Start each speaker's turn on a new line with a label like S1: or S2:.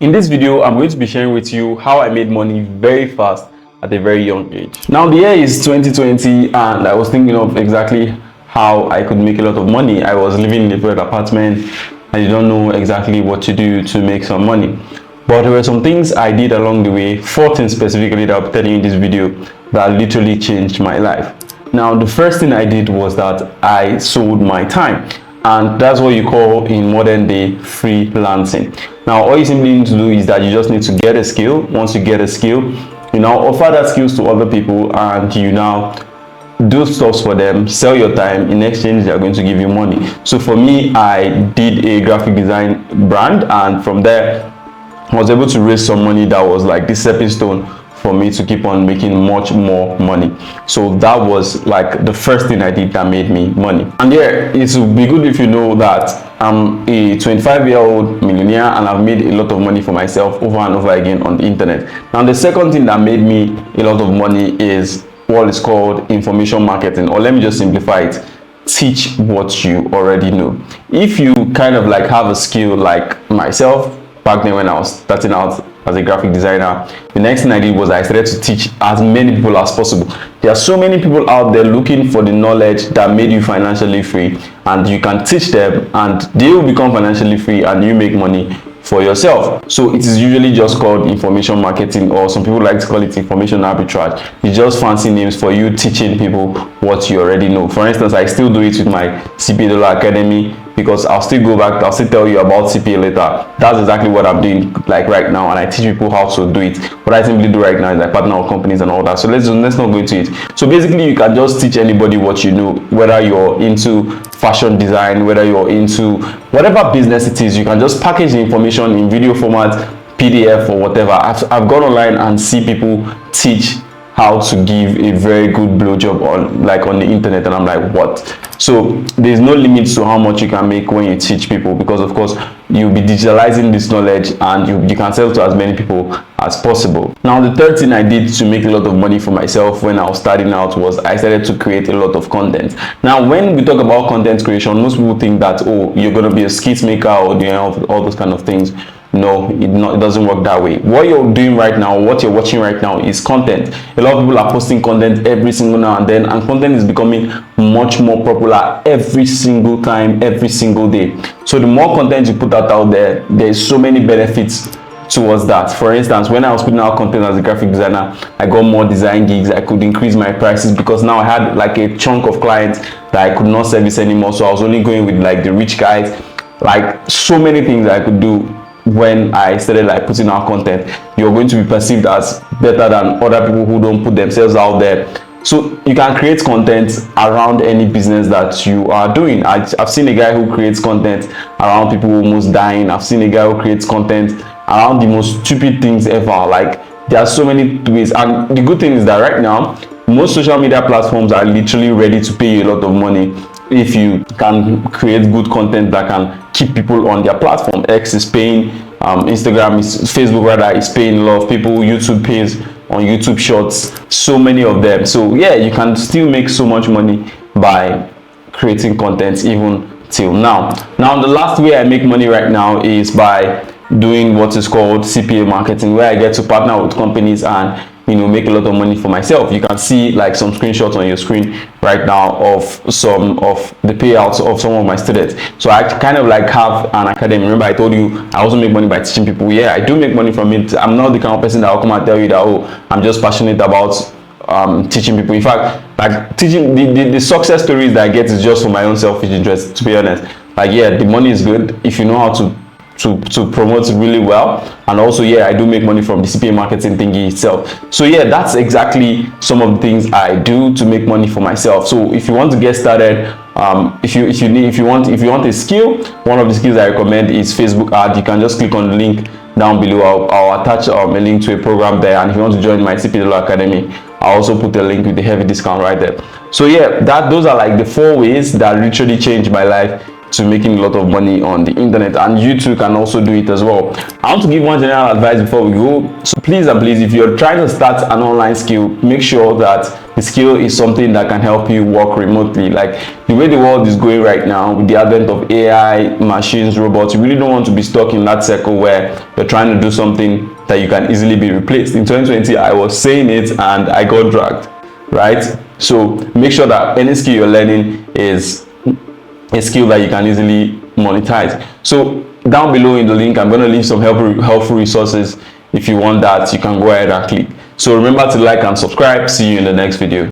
S1: In this video, I'm going to be sharing with you how I made money very fast at a very young age. Now, the year is 2020 and I was thinking of exactly how I could make a lot of money. I was living in a private apartment. I don't know exactly what to do to make some money. But there were some things I did along the way, 4 things specifically that I'll be telling you in this video that literally changed my life. Now, the first thing I did was that I sold my time. And that's what you call in modern day freelancing. Now, all you simply need to do is that you just need to get a skill. Once you get a skill, you now offer that skills to other people and you now do stuff for them, sell your time. In exchange, they're going to give you money. So for me, I did a graphic design brand, and from there I was able to raise some money that was like the stepping stone for me to keep on making much more money. So that was like the first thing I did that made me money. And yeah, it would be good if you know that I'm a 25-year-old millionaire and I've made a lot of money for myself over and over again on the internet. Now, the second thing that made me a lot of money is what is called information marketing, or let me just simplify it: teach what you already know. If you kind of like have a skill like myself back then when I was starting out as a graphic designer, the next thing I did was I started to teach as many people as possible. There are so many people out there looking for the knowledge that made you financially free, and you can teach them and they will become financially free and you make money for yourself. So it is usually just called information marketing, or some people like to call it information arbitrage. It's just fancy names for you teaching people what you already know. For instance, I still do it with my CPA Dollar Academy, because I'll still go back, I'll still tell you about CPA later. That's exactly what I'm doing like right now, and I teach people how to do it. What I simply do right now is I partner with companies and all that. So let's not go into it. So basically, you can just teach anybody what you know, whether you're into fashion design, whether you're into whatever business it is. You can just package the information in video format, PDF or whatever. I've gone online and see people teach how to give a very good blowjob on the internet, and I'm like, what? So there's no limit to how much you can make when you teach people, because of course you'll be digitalizing this knowledge and you can sell to as many people as possible. Now, the third thing I did to make a lot of money for myself when I was starting out was I started to create a lot of content. Now, when we talk about content creation, most people think that, oh, you're going to be a skit maker or doing all those kind of things. No, it doesn't work that way. What you're doing right now, what you're watching right now, is content. A lot of people are posting content every single now and then, and content is becoming much more popular every single time, every single day. So the more content you put out there, there's so many benefits towards that. For instance, when I was putting out content as a graphic designer, I got more design gigs. I could increase my prices because now I had like a chunk of clients that I could not service anymore. So I was only going with like the rich guys. Like, so many things I could do. When I started like putting out content, you're going to be perceived as better than other people who don't put themselves out there. So you can create content around any business that you are doing. I've seen a guy who creates content around people almost dying. I've seen a guy who creates content around the most stupid things ever. Like, there are so many ways, and the good thing is that right now most social media platforms are literally ready to pay you a lot of money if you can create good content that can keep people on their platform. X is paying, Facebook rather is paying a lot of people. YouTube pays on YouTube Shorts, so many of them. So yeah, you can still make so much money by creating content even till now. Now, the last way I make money right now is by doing what is called CPA marketing, where I get to partner with companies and make a lot of money for myself. You can see like some screenshots on your screen right now of some of the payouts of some of my students. So I kind of like have an academy. Remember, I told you I also make money by teaching people. Yeah, I do make money from it. I'm not the kind of person that will come and tell you that, oh, I'm just passionate about teaching people. In fact, like teaching, the success stories that I get is just for my own selfish interest, to be honest. Like, yeah, the money is good if you know how to promote really well, and also, yeah, I do make money from the CPA marketing thingy itself. So yeah, that's exactly some of the things I do to make money for myself. So if you want to get started, if you want a skill, one of the skills I recommend is Facebook ad. You can just click on the link down below. I'll attach a link to a program there, and if you want to join my CPA Dollar Academy, I'll also put a link with the heavy discount right there. So yeah, those are like the 4 ways that literally changed my life to making a lot of money on the internet, and you too can also do it as well. I want to give one general advice before we go. So please and please, if you're trying to start an online skill, make sure that the skill is something that can help you work remotely. Like the way the world is going right now with the advent of AI, machines, robots, you really don't want to be stuck in that circle where you're trying to do something that you can easily be replaced. In 2020, I was saying it and I got dragged, right? So make sure that any skill you're learning is a skill that you can easily monetize. So down below in the link, I'm going to leave some helpful resources. If you want that, you can go ahead and click. So remember to like and subscribe. See you in the next video.